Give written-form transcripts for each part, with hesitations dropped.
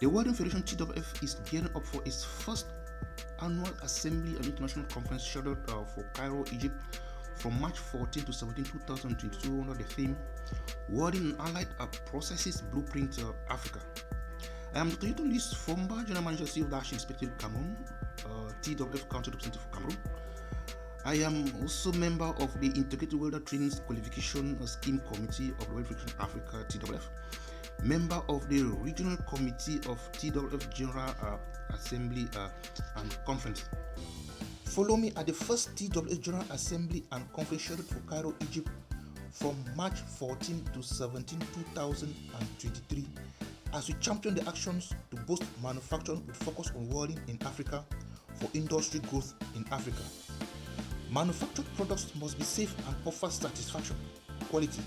The Welding Federation TWF is gearing up for its first annual assembly and international conference scheduled for Cairo, Egypt from March 14 to 17, 2022 under the theme Welding and Allied Processes Blueprint Africa. I am Dr. Yota Fomba, General Manager of the Inspectorate Cameroon, TWF Council Representative for Cameroon. I am also member of the Integrated Welder Training Qualification Scheme Committee of the Welding Federation Africa TWF, member of the Regional Committee of TWF General Assembly and Conference. Follow me at the first TWF General Assembly and Conference scheduled for Cairo, Egypt from March 14 to 17, 2023 as we champion the actions to boost manufacturing with focus on welding in Africa for industry growth in Africa. Manufactured products must be safe and offer satisfaction, quality.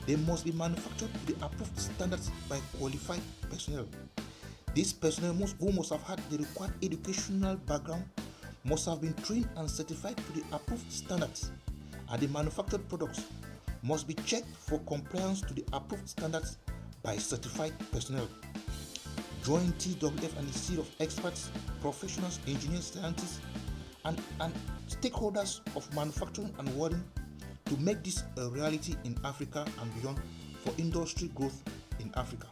They must be manufactured to the approved standards by qualified personnel. These personnel who must have had the required educational background must have been trained and certified to the approved standards, and the manufactured products must be checked for compliance to the approved standards by certified personnel. Join TWF and a series of experts, professionals, engineers, scientists, and stakeholders of manufacturing and welding to make this a reality in Africa and beyond for industry growth in Africa.